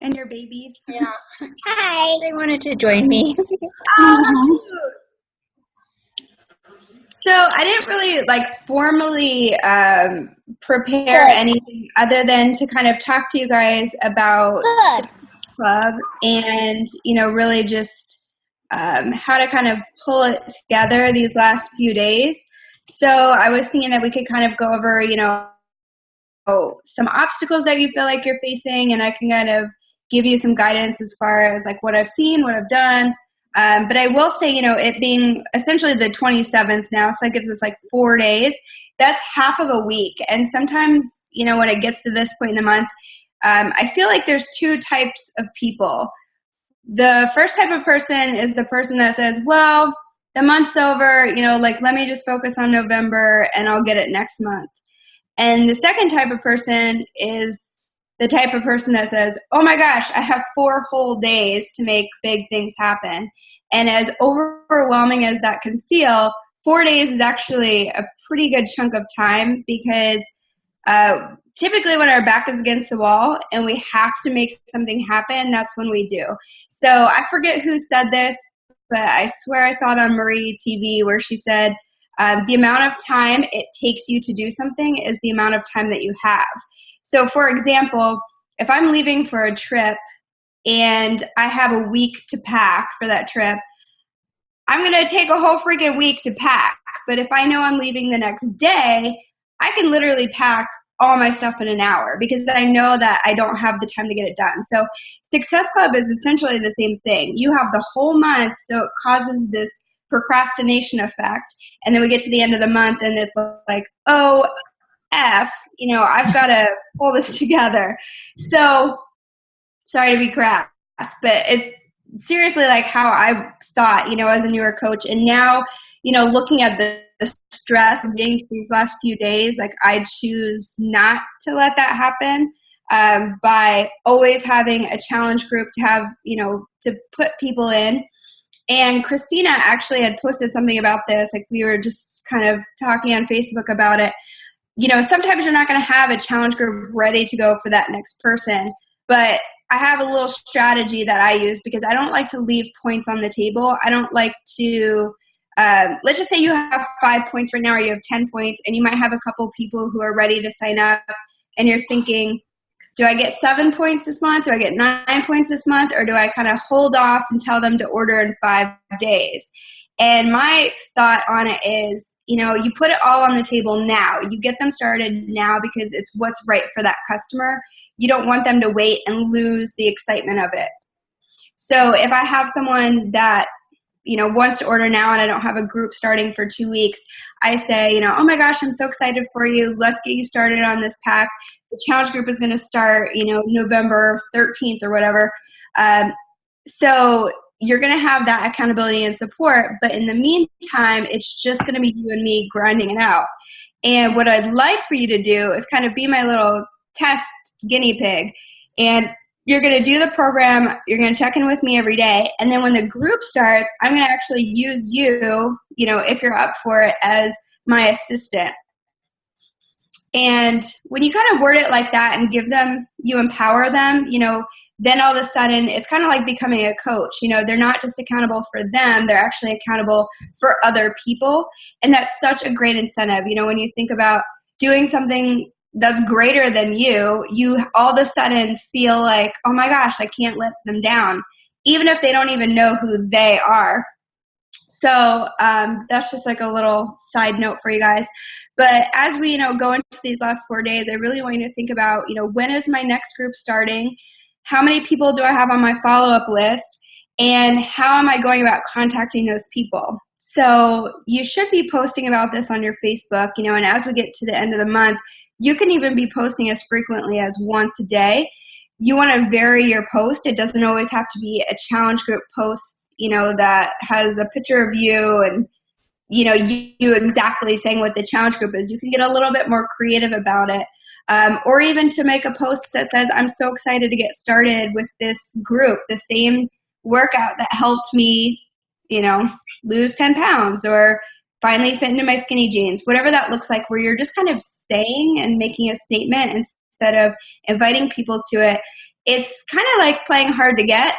and your babies. Yeah. Hi. They wanted to join me. Oh, how cute. So I didn't really formally prepare Good. anything other than to kind of talk to you guys about the Good. club and, really just how to kind of pull it together these last few days. So I was thinking that we could kind of go over, some obstacles that you feel like you're facing, and I can kind of give you some guidance as far as like what I've seen, what I've done. But I will say, it being essentially the 27th now, so that gives us like 4 days. That's half of a week. And sometimes, when it gets to this point in the month, I feel like there's two types of people. The first type of person is the person that says, well, the month's over, let me just focus on November and I'll get it next month. And the second type of person is the type of person that says, oh my gosh, I have 4 whole days to make big things happen. And as overwhelming as that can feel, 4 days is actually a pretty good chunk of time because typically when our back is against the wall and we have to make something happen, that's when we do. So I forget who said this, but I swear I saw it on Marie TV where she said, the amount of time it takes you to do something is the amount of time that you have. So for example, if I'm leaving for a trip and I have a week to pack for that trip, I'm going to take a whole freaking week to pack. But if I know I'm leaving the next day, I can literally pack all my stuff in an hour because I know that I don't have the time to get it done. So Success Club is essentially the same thing. You have the whole month, so it causes this procrastination effect. And then we get to the end of the month and it's like, oh, F, I've got to pull this together. So sorry to be crass, but it's seriously like how I thought, as a newer coach. And now, looking at the stress of getting to these last few days, like I choose not to let that happen by always having a challenge group to have, to put people in. And Christina actually had posted something about this. Like we were just kind of talking on Facebook about it. Sometimes you're not going to have a challenge group ready to go for that next person, but I have a little strategy that I use because I don't like to leave points on the table. I don't like to, let's just say you have 5 points right now or you have 10 points and you might have a couple people who are ready to sign up and you're thinking, do I get 7 points this month? Do I get 9 points this month? Or do I kind of hold off and tell them to order in 5 days? And my thought on it is, you put it all on the table now. You get them started now because it's what's right for that customer. You don't want them to wait and lose the excitement of it. So if I have someone that, wants to order now and I don't have a group starting for 2 weeks, I say, oh my gosh, I'm so excited for you. Let's get you started on this pack. The challenge group is going to start, November 13th or whatever. So you're going to have that accountability and support. But in the meantime, it's just going to be you and me grinding it out. And what I'd like for you to do is kind of be my little test guinea pig. And you're going to do the program. You're going to check in with me every day. And then when the group starts, I'm going to actually use you, if you're up for it, as my assistant. And when you kind of word it like that and give them, you empower them, then all of a sudden it's kind of like becoming a coach. They're not just accountable for them, they're actually accountable for other people. And that's such a great incentive. When you think about doing something that's greater than you all of a sudden feel like, oh my gosh, I can't let them down, even if they don't even know who they are. So that's just like a little side note for you guys. But as we, go into these last 4 days, I really want you to think about, when is my next group starting? How many people do I have on my follow-up list? And how am I going about contacting those people? So you should be posting about this on your Facebook, and as we get to the end of the month, you can even be posting as frequently as once a day. You want to vary your post. It doesn't always have to be a challenge group post, that has a picture of you and, you exactly saying what the challenge group is. You can get a little bit more creative about it. Or even to make a post that says, I'm so excited to get started with this group, the same workout that helped me, lose 10 pounds or finally fit into my skinny jeans, whatever that looks like, where you're just kind of saying and making a statement instead of inviting people to it. it's kind of like playing hard to get,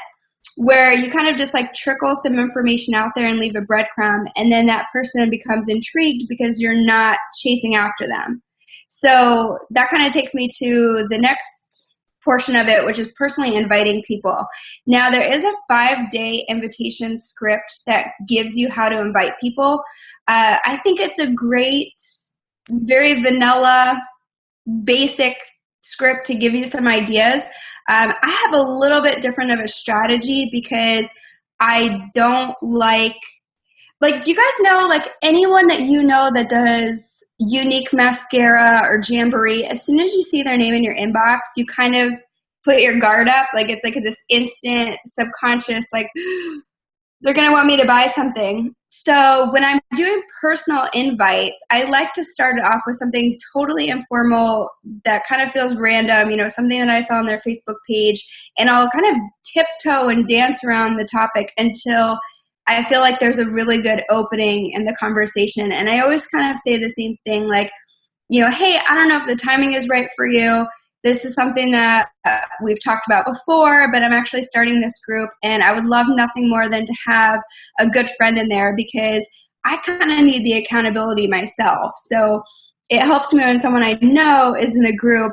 where you kind of just like trickle some information out there and leave a breadcrumb, and then that person becomes intrigued because you're not chasing after them. So that kind of takes me to the next portion of it, which is personally inviting people. Now, there is a 5-day invitation script that gives you how to invite people. I think it's a great, very vanilla, basic script to give you some ideas. I have a little bit different of a strategy because I don't like, do you guys know, like, anyone that you know that does Unique Mascara or Jamboree, as soon as you see their name in your inbox, you kind of put your guard up. Like, it's like this instant subconscious, like, they're going to want me to buy something. So when I'm doing personal invites, I like to start it off with something totally informal that kind of feels random, something that I saw on their Facebook page, and I'll kind of tiptoe and dance around the topic until I feel like there's a really good opening in the conversation. And I always kind of say the same thing, like, hey, I don't know if the timing is right for you. This is something that we've talked about before, but I'm actually starting this group, and I would love nothing more than to have a good friend in there because I kind of need the accountability myself. So it helps me when someone I know is in the group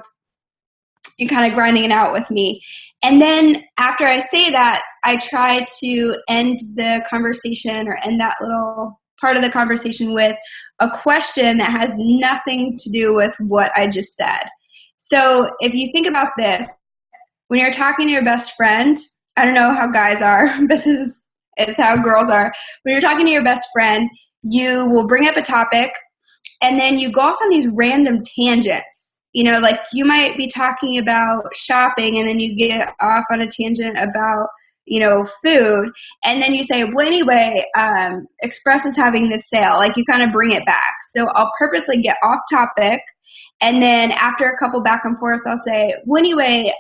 and kind of grinding it out with me. And then after I say that, I try to end the conversation or end that little part of the conversation with a question that has nothing to do with what I just said. So if you think about this, when you're talking to your best friend, I don't know how guys are, but this is how girls are. When you're talking to your best friend, you will bring up a topic, and then you go off on these random tangents. Like you might be talking about shopping, and then you get off on a tangent about, food. And then you say, well, anyway, Express is having this sale. Like you kind of bring it back. So I'll purposely get off topic. And then after a couple back and forths, I'll say, well, anyway,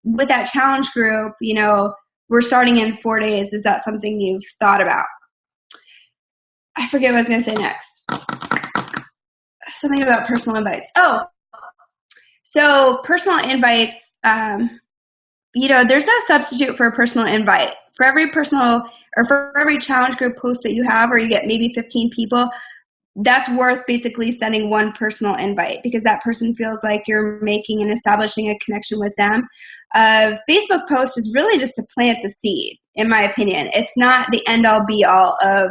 with that challenge group, we're starting in 4 days. Is that something you've thought about? I forget what I was going to say next. Something about personal invites. Oh, so personal invites, there's no substitute for a personal invite. For every for every challenge group post that you have, or you get maybe 15 people, that's worth basically sending one personal invite because that person feels like you're making and establishing a connection with them. Facebook post is really just to plant the seed, in my opinion. It's not the end-all be-all of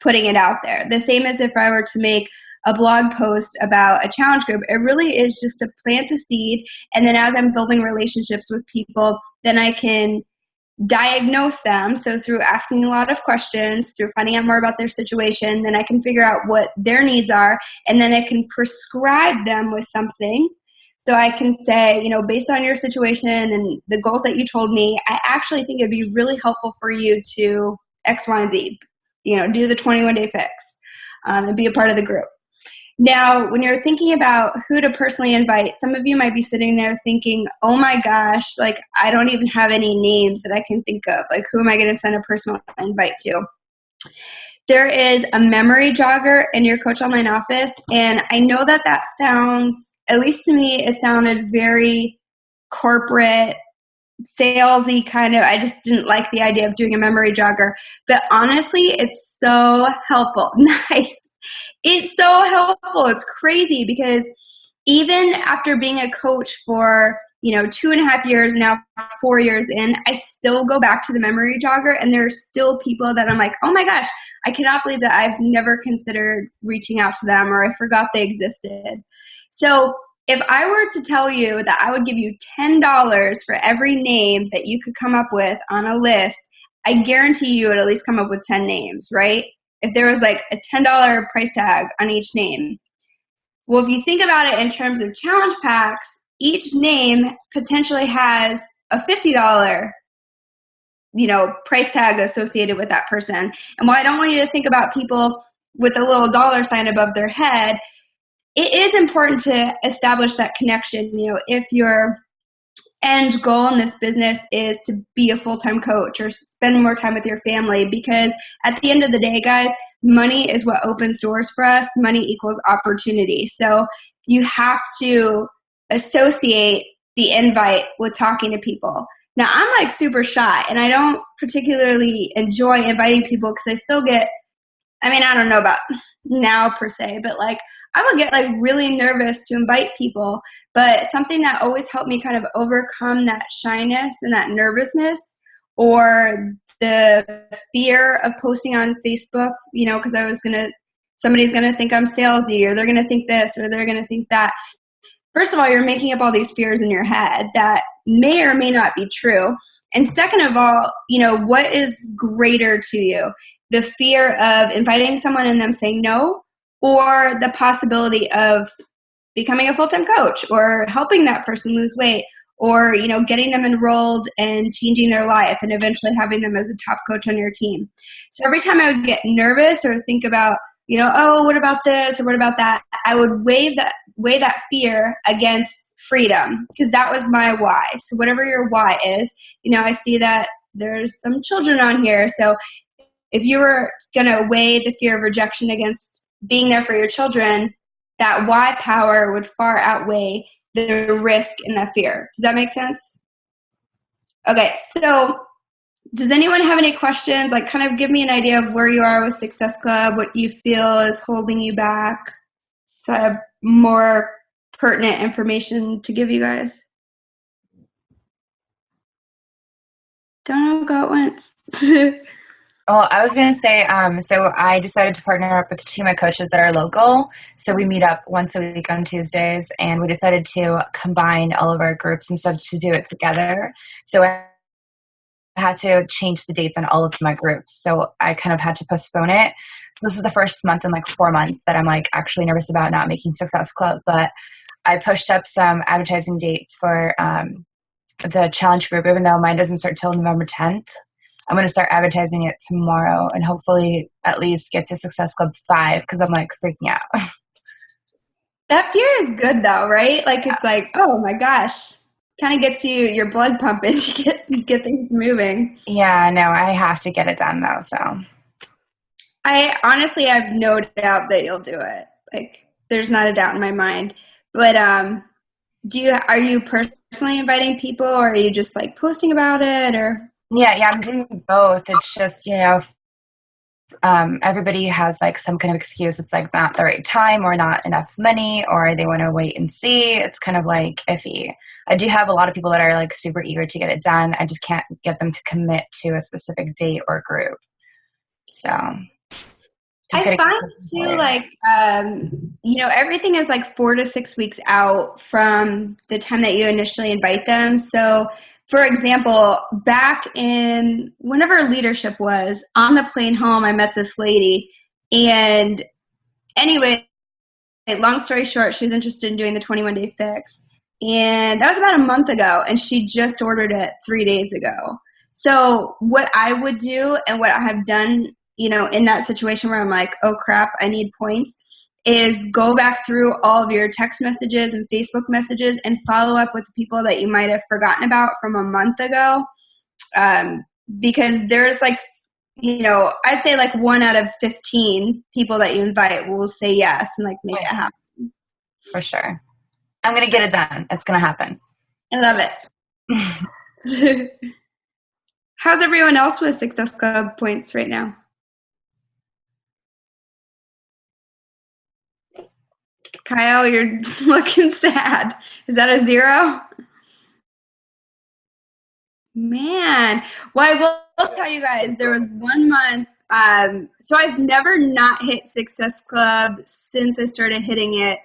putting it out there. The same as if I were to make a blog post about a challenge group. It really is just to plant the seed, and then as I'm building relationships with people, then I can diagnose them. So through asking a lot of questions, through finding out more about their situation, then I can figure out what their needs are, and then I can prescribe them with something. So I can say, based on your situation and the goals that you told me, I actually think it'd be really helpful for you to X, Y, and Z, do the 21-day fix and be a part of the group. Now, when you're thinking about who to personally invite, some of you might be sitting there thinking, oh my gosh, like I don't even have any names that I can think of. Like who am I going to send a personal invite to? There is a memory jogger in your Coach Online office, and I know that sounds, at least to me, it sounded very corporate, salesy kind of. I just didn't like the idea of doing a memory jogger. But honestly, it's so helpful. Nice. It's so helpful. It's crazy because even after being a coach for, 2.5 years, now 4 years in, I still go back to the memory jogger, and there are still people that I'm like, oh my gosh, I cannot believe that I've never considered reaching out to them, or I forgot they existed. So if I were to tell you that I would give you $10 for every name that you could come up with on a list, I guarantee you would at least come up with 10 names, right? If there was like a $10 price tag on each name. Well, if you think about it in terms of challenge packs, each name potentially has a $50, price tag associated with that person. And while I don't want you to think about people with a little dollar sign above their head, it is important to establish that connection. If your end goal in this business is to be a full-time coach or spend more time with your family, because at the end of the day, guys, money is what opens doors for us. Money equals opportunity. So you have to associate the invite with talking to people. Now, I'm like super shy, and I don't particularly enjoy inviting people because I still get, I mean, I don't know about now per se, but like I would get like really nervous to invite people. But something that always helped me kind of overcome that shyness and that nervousness, or the fear of posting on Facebook, because somebody's gonna think I'm salesy, or they're gonna think this, or they're gonna think that. First of all, you're making up all these fears in your head that may or may not be true. And second of all, what is greater to you? The fear of inviting someone and them saying no, or the possibility of becoming a full-time coach, or helping that person lose weight, or, getting them enrolled and changing their life and eventually having them as a top coach on your team. So every time I would get nervous or think about, oh, what about this or what about that, I would weigh that fear against freedom, because that was my why. So whatever your why is, I see that there's some children on here. So if you were going to weigh the fear of rejection against being there for your children, that why power would far outweigh the risk and the fear. Does that make sense? Okay, so does anyone have any questions? Like, kind of give me an idea of where you are with Success Club, what you feel is holding you back, so I have more pertinent information to give you guys. Don't know, got once. Well, I was going to say, so I decided to partner up with two of my coaches that are local. So we meet up once a week on Tuesdays, and we decided to combine all of our groups instead of to do it together. So I had to change the dates on all of my groups. So I kind of had to postpone it. This is the first month in like 4 months that I'm like actually nervous about not making Success Club, but I pushed up some advertising dates for the challenge group, even though mine doesn't start till November 10th. I'm going to start advertising it tomorrow and hopefully at least get to Success Club 5, because I'm like freaking out. That fear is good though, right? Like, it's like, oh my gosh, kind of gets your blood pumping to get things moving. Yeah, no, I have to get it done though. So I honestly have no doubt that you'll do it. Like, there's not a doubt in my mind. But are you personally inviting people, or are you just like posting about it, or? Yeah, I'm doing both. It's just, everybody has like some kind of excuse. It's like not the right time, or not enough money, or they want to wait and see. It's kind of like iffy. I do have a lot of people that are like super eager to get it done. I just can't get them to commit to a specific date or group. So I find too, like, everything is like 4 to 6 weeks out from the time that you initially invite them. So, for example, back in whenever leadership was, on the plane home, I met this lady. And anyway, long story short, she was interested in doing the 21-day fix. And that was about a month ago, and she just ordered it 3 days ago. So what I would do, and what I have done, in that situation where I'm like, oh crap, I need points, is go back through all of your text messages and Facebook messages and follow up with the people that you might have forgotten about from a month ago. Because there's like, I'd say like 1 out of 15 people that you invite will say yes and like make it happen. For sure. I'm going to get it done. It's going to happen. I love it. How's everyone else with Success Club points right now? Kyle, you're looking sad. Is that a 0? Man. Well, I will tell you guys, there was 1 month. So I've never not hit Success Club since I started hitting it.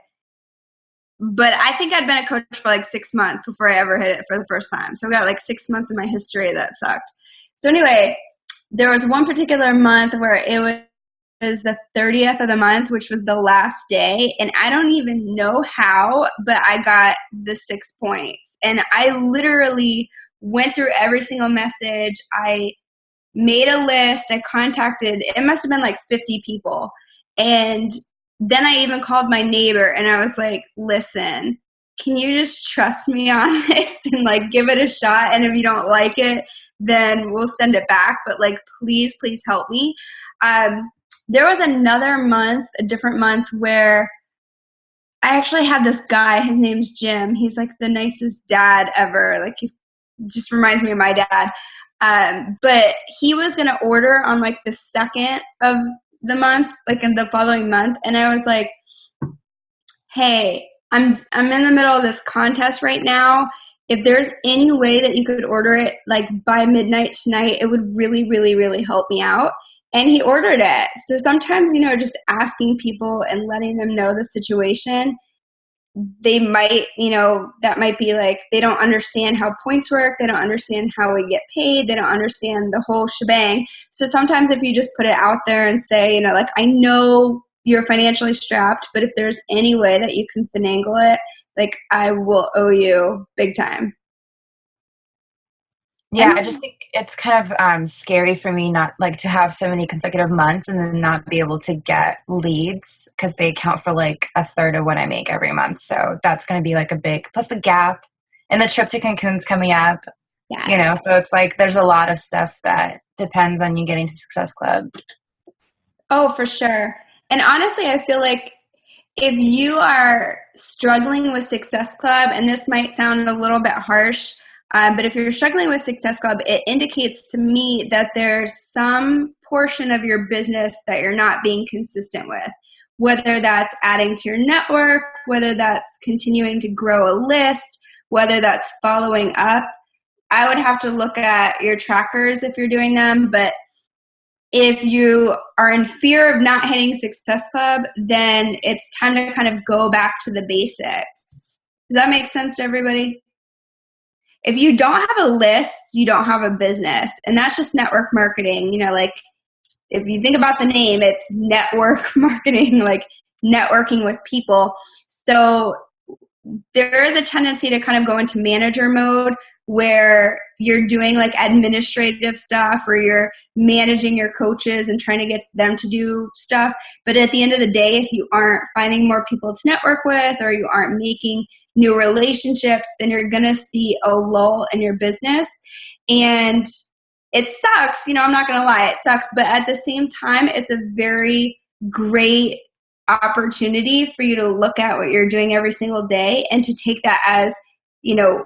But I think I'd been a coach for like 6 months before I ever hit it for the first time. So I've got like 6 months in my history that sucked. So anyway, there was one particular month where it was the 30th of the month, which was the last day. And I don't even know how, but I got the 6 points. And I literally went through every single message. I made a list. I contacted, it must have been like 50 people. And then I even called my neighbor and I was like, listen, can you just trust me on this and like give it a shot? And if you don't like it, then we'll send it back. But like, please help me. There was another month, a different month, where I actually had this guy, his name's Jim. He's like the nicest dad ever. Like he just reminds me of my dad. But he was going to order on like the 2nd of the month, like in the following month. And I was like, hey, I'm in the middle of this contest right now. If there's any way that you could order it like by midnight tonight, it would really, really, really help me out. And he ordered it. So sometimes, just asking people and letting them know the situation, they might, that might be like they don't understand how points work. They don't understand how we get paid. They don't understand the whole shebang. So sometimes if you just put it out there and say, like, I know you're financially strapped, but if there's any way that you can finagle it, like, I will owe you big time. Yeah, I just think it's kind of scary for me not like to have so many consecutive months and then not be able to get leads because they account for like a third of what I make every month. So that's going to be like a big, plus the gap and the trip to Cancun's coming up, Yeah. So it's like there's a lot of stuff that depends on you getting to Success Club. Oh, for sure. And honestly, I feel like if you are struggling with Success Club, and this might sound a little bit harsh, but if you're struggling with Success Club, it indicates to me that there's some portion of your business that you're not being consistent with, whether that's adding to your network, whether that's continuing to grow a list, whether that's following up. I would have to look at your trackers if you're doing them, but if you are in fear of not hitting Success Club, then it's time to kind of go back to the basics. Does that make sense to everybody? If you don't have a list, you don't have a business. And that's just network marketing. Like if you think about the name, it's network marketing, like networking with people. So there is a tendency to kind of go into manager mode where you're doing like administrative stuff or you're managing your coaches and trying to get them to do stuff. But at the end of the day, if you aren't finding more people to network with or you aren't making new relationships, then you're going to see a lull in your business. And it sucks, I'm not going to lie, it sucks. But at the same time, it's a very great opportunity for you to look at what you're doing every single day and to take that as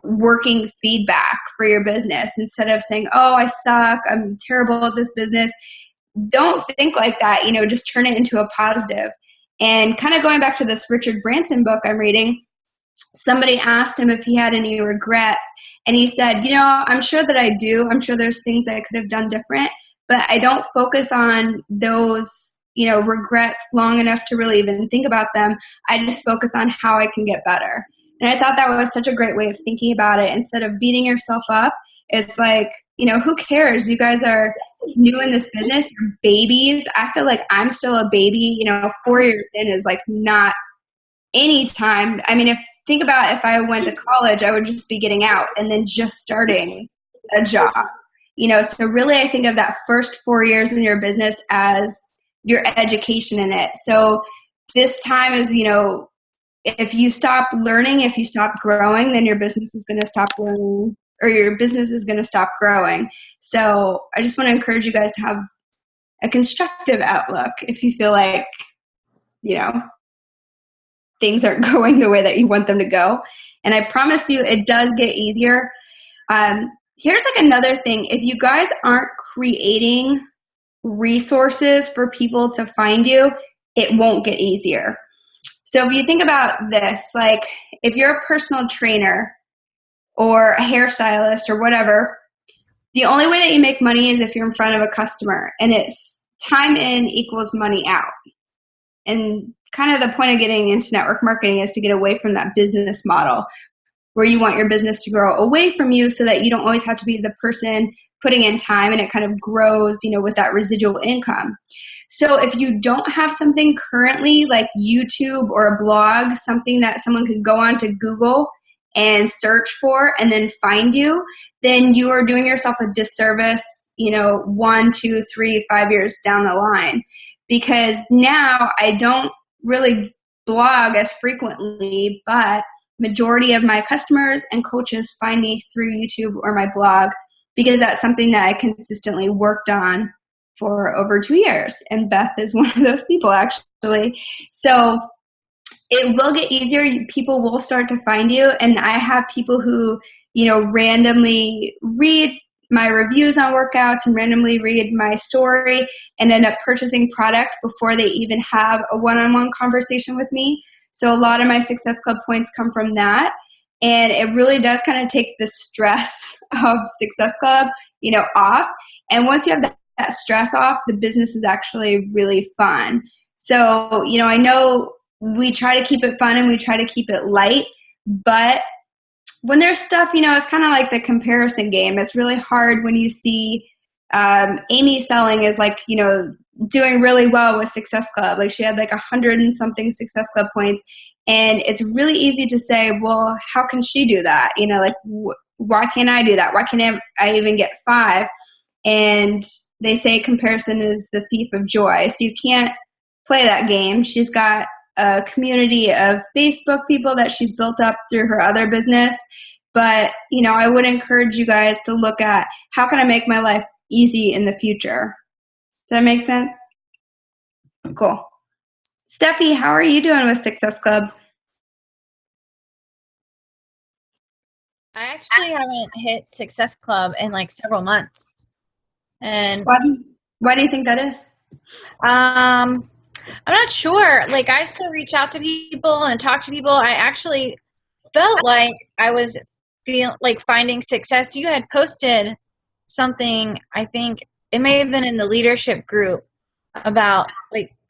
working feedback for your business instead of saying, oh, I suck, I'm terrible at this business. Don't think like that. Just turn it into a positive. And kind of going back to this Richard Branson book I'm reading, somebody asked him if he had any regrets, and he said, I'm sure that I do. I'm sure there's things I could have done different, but I don't focus on those regrets long enough to really even think about them. I just focus on how I can get better. And I thought that was such a great way of thinking about it. Instead of beating yourself up, it's like, who cares? You guys are new in this business, you're babies. I feel like I'm still a baby. 4 years in is like not any time. I mean, think about if I went to college, I would just be getting out and then just starting a job. So really I think of that first 4 years in your business as your education in it. So this time is, if you stop learning, if you stop growing, then your business is going to stop learning or your business is going to stop growing. So I just want to encourage you guys to have a constructive outlook if you feel like, things aren't going the way that you want them to go. And I promise you, it does get easier. Here's like another thing. If you guys aren't creating resources for people to find you, it won't get easier. So if you think about this, like if you're a personal trainer or a hairstylist or whatever, the only way that you make money is if you're in front of a customer, and it's time in equals money out. And kind of the point of getting into network marketing is to get away from that business model where you want your business to grow away from you so that you don't always have to be the person putting in time, and it kind of grows, with that residual income. So if you don't have something currently like YouTube or a blog, something that someone could go on to Google and search for and then find you, then you are doing yourself a disservice, 1, 2, 3, 5 years down the line. Because now I don't really blog as frequently, but majority of my customers and coaches find me through YouTube or my blog because that's something that I consistently worked on for over 2 years. And Beth is one of those people, actually. So it will get easier. People will start to find you. And I have people who, randomly read my reviews on workouts and randomly read my story and end up purchasing product before they even have a one-on-one conversation with me. So a lot of my Success Club points come from that. And it really does kind of take the stress of Success Club, off. And once you have that stress off, the business is actually really fun. So, I know we try to keep it fun and we try to keep it light, but when there's stuff, it's kind of like the comparison game. It's really hard when you see Amy selling is doing really well with Success Club. Like she had 100 and something Success Club points. And it's really easy to say, well, how can she do that? Why can't I do that? Why can't I even get 5? And they say comparison is the thief of joy. So you can't play that game. She's got a community of Facebook people that she's built up through her other business. But, I would encourage you guys to look at how can I make my life easy in the future? Does that make sense? Cool. Steffi, how are you doing with Success Club? I actually haven't hit Success Club in several months. And why do you think that is? I'm not sure. I still reach out to people and talk to people. I actually felt like I was finding success. You had posted something, I think it may have been in the leadership group, about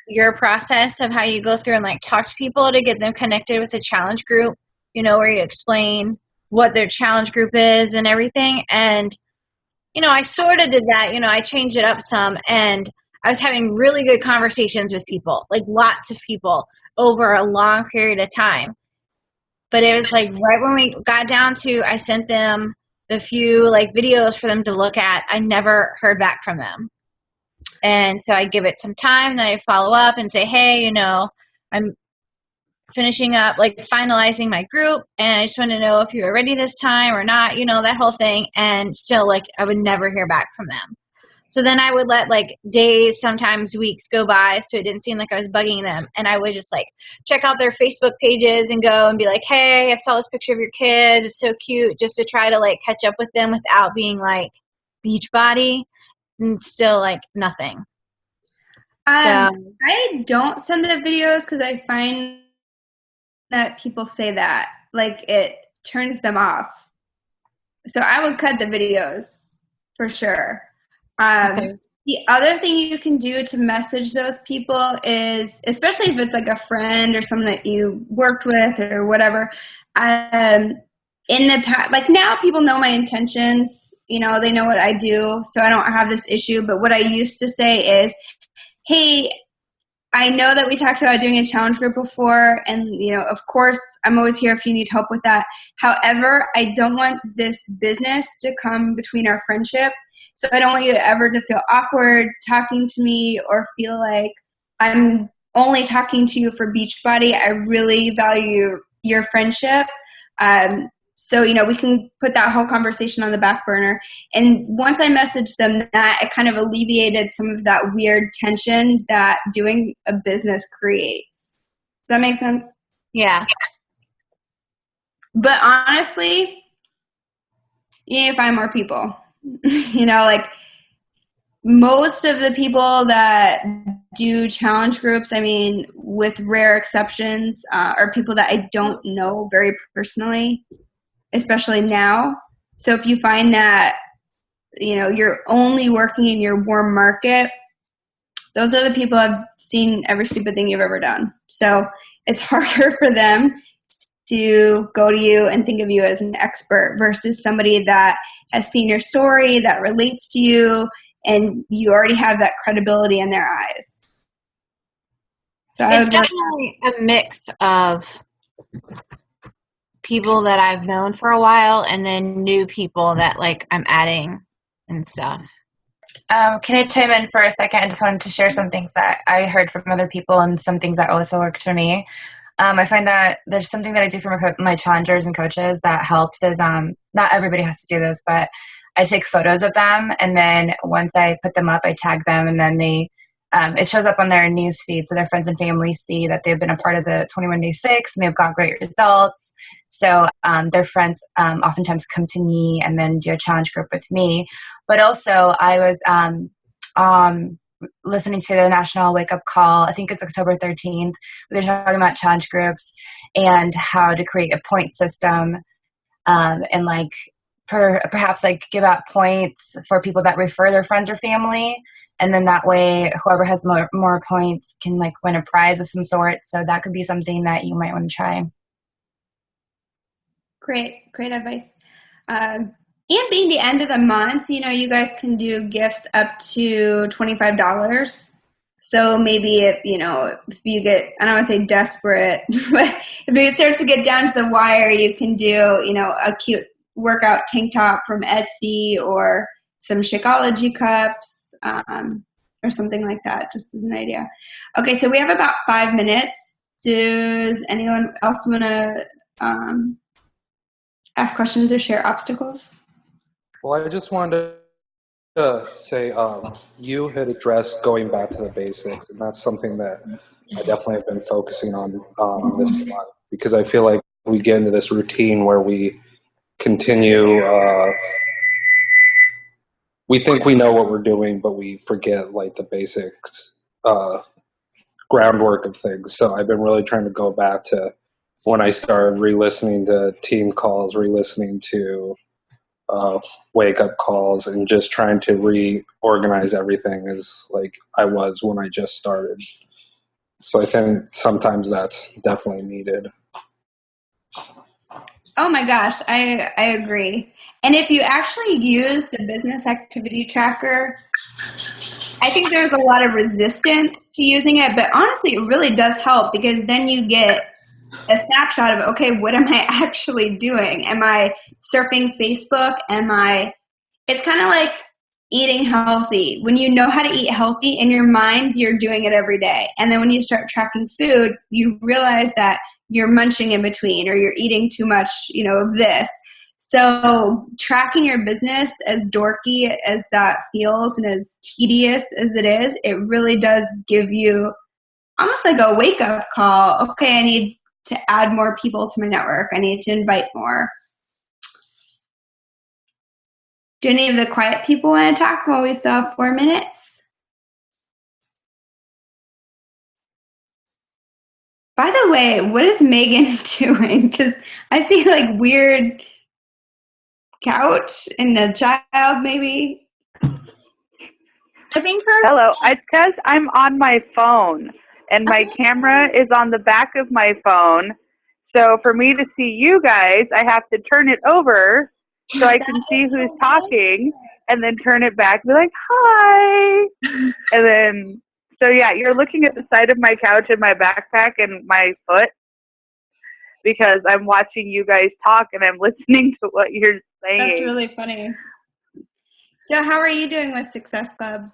your process of how you go through and talk to people to get them connected with a challenge group, where you explain what their challenge group is and everything. And, I sort of did that, I changed it up some, and I was having really good conversations with people, lots of people over a long period of time. But it was right when we got down to, I sent them the few videos for them to look at, I never heard back from them. And so I give it some time, then I follow up and say, hey, I'm finishing up, finalizing my group, and I just want to know if you were ready this time or not, that whole thing. And still, I would never hear back from them. So then I would let days, sometimes weeks go by, so it didn't seem like I was bugging them. And I would just check out their Facebook pages and go and be like, hey, I saw this picture of your kids. It's so cute, just to try to catch up with them without being Beachbody, and still nothing. I don't send the videos because I find that people say that it turns them off. So I would cut the videos for sure. Okay. The other thing you can do to message those people is, especially if it's a friend or someone that you worked with or whatever, in the past, now people know my intentions, they know what I do, so I don't have this issue. But what I used to say is, hey, I know that we talked about doing a challenge group before, and, of course, I'm always here if you need help with that. However, I don't want this business to come between our friendship. So I don't want you ever to feel awkward talking to me or feel like I'm only talking to you for Beachbody. I really value your friendship. So, we can put that whole conversation on the back burner. And once I messaged them that, it kind of alleviated some of that weird tension that doing a business creates. Does that make sense? Yeah. But honestly, you need to find more people. Most of the people that do challenge groups, with rare exceptions, are people that I don't know very personally, especially now. So if you find that, you're only working in your warm market, those are the people I've seen every stupid thing you've ever done. So it's harder for them to go to you and think of you as an expert versus somebody that has seen your story, that relates to you, and you already have that credibility in their eyes. So it's definitely a mix of people that I've known for a while and then new people that I'm adding and stuff. Can I chime in for a second? I just wanted to share some things that I heard from other people and some things that also worked for me. I find that there's something that I do for my challengers and coaches that helps is, not everybody has to do this, but I take photos of them, and then once I put them up, I tag them, and then they it shows up on their news feed, so their friends and family see that they've been a part of the 21 Day Fix and they've got great results. So their friends oftentimes come to me and then do a challenge group with me. But also, I was listening to the National Wake Up Call. I think it's October 13th. They're talking about challenge groups and how to create a point system, and like perhaps like give out points for people that refer their friends or family. And then that way, whoever has more points can like win a prize of some sort. So that could be something that you might want to try. Great advice. And being the end of the month, you guys can do gifts up to $25. So maybe if you get, I don't want to say desperate, but if it starts to get down to the wire, you can do, a cute workout tank top from Etsy or some Shakeology cups, or something like that, just as an idea. Okay, so we have about 5 minutes. Does anyone else want to ask questions or share obstacles? Well, I just wanted to say you had addressed going back to the basics, and that's something that I definitely have been focusing on this month, because I feel like we get into this routine where we continue we think we know what we're doing, but we forget like the basics groundwork of things. So I've been really trying to go back to when I started re-listening to team calls, re-listening to wake-up calls, and just trying to reorganize everything as like I was when I just started. So I think sometimes that's definitely needed. Oh my gosh, I agree. And if you actually use the business activity tracker, I think there's a lot of resistance to using it, but honestly, it really does help, because then you get a snapshot of, okay, what am I actually doing? Am I surfing Facebook? It's kind of like eating healthy. When you know how to eat healthy in your mind, you're doing it every day. And then when you start tracking food, you realize that you're munching in between, or you're eating too much, of this. So tracking your business, as dorky as that feels and as tedious as it is, it really does give you almost like a wake-up call. Okay, I need to add more people to my network. I need to invite more. Do any of the quiet people want to talk while we still have 4 minutes? By the way, what is Megan doing? Because I see like weird couch and a child maybe. I think Hello, it's because I'm on my phone and my camera is on the back of my phone. So for me to see you guys, I have to turn it over so I can see who's talking, and then turn it back and be like, hi. And then, so yeah, you're looking at the side of my couch and my backpack and my foot, because I'm watching you guys talk and I'm listening to what you're saying. That's really funny. So how are you doing with Success Club?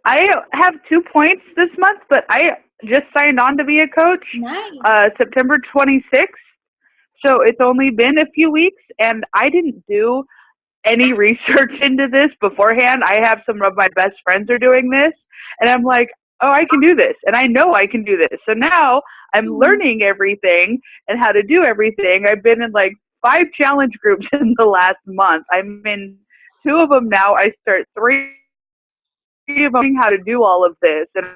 I have 2 points this month, but I just signed on to be a coach. Nice. September 26th. So it's only been a few weeks, and I didn't do any research into this beforehand. I have some of my best friends are doing this, and I'm like, oh, I can do this, and I know I can do this. So now I'm learning everything and how to do everything. I've been in like 5 challenge groups in the last month. I'm in 2 of them now. I start 3 of them how to do all of this, and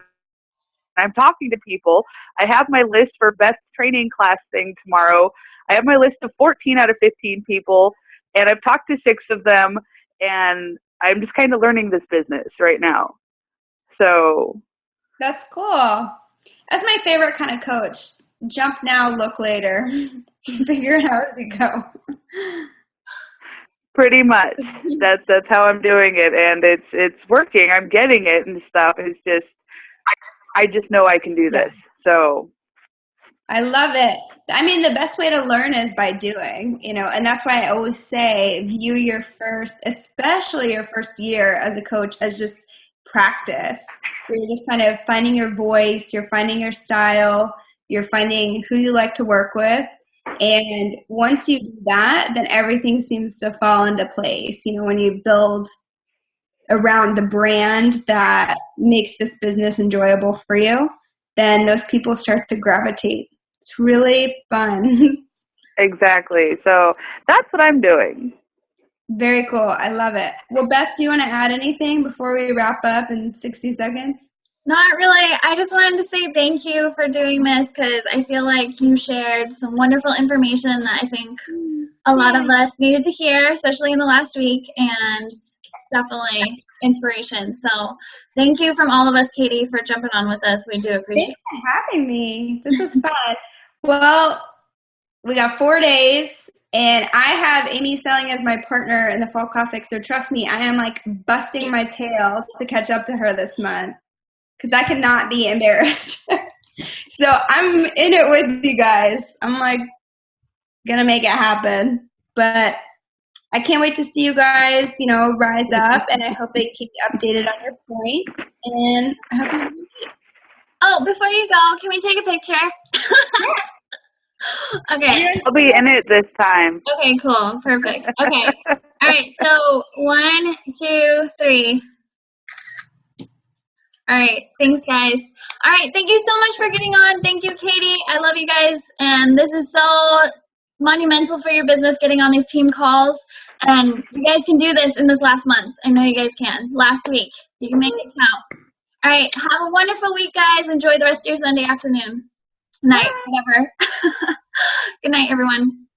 I'm talking to people. I have my list for best training class thing tomorrow. I have my list of 14 out of 15 people, and I've talked to 6 of them, and I'm just kind of learning this business right now. So That's cool. That's my favorite kind of coach. Jump now, look later. Figure it out as you go. pretty much that's how I'm doing it, and it's working. I'm getting it and stuff. It's just I just know I can do this. So I love it. I mean, the best way to learn is by doing, and that's why I always say view your especially your first year as a coach, as just practice, where you're just kind of finding your voice, you're finding your style, you're finding who you like to work with. And once you do that, then everything seems to fall into place, when you build around the brand that makes this business enjoyable for you, then those people start to gravitate. It's really fun. Exactly. So that's what I'm doing. Very cool. I love it. Well, Beth, do you want to add anything before we wrap up in 60 seconds? Not really. I just wanted to say thank you for doing this because I feel like you shared some wonderful information that I think a lot of us needed to hear, especially in the last week, and definitely inspiration. So thank you from all of us, Katie, for jumping on with us. We do appreciate it. Thanks for having me. This was fun. Well, we got 4 days, and I have Amy Selling as my partner in the Fall Classic, so trust me, I am like busting my tail to catch up to her this month because I cannot be embarrassed. So I'm in it with you guys. I'm like gonna make it happen, but I can't wait to see you guys, rise up, and I hope they keep you updated on your points, and I hope you have a good week. Oh, before you go, can we take a picture? Okay. I'll be in it this time. Okay, cool. Perfect. Okay. All right. So 1, 2, 3. All right. Thanks, guys. All right. Thank you so much for getting on. Thank you, Katie. I love you guys. And this is so monumental for your business, getting on these team calls. And you guys can do this in this last month. I know you guys can. Last week. You can make it count. All right. Have a wonderful week, guys. Enjoy the rest of your Sunday afternoon. Night, whatever. Good night, everyone.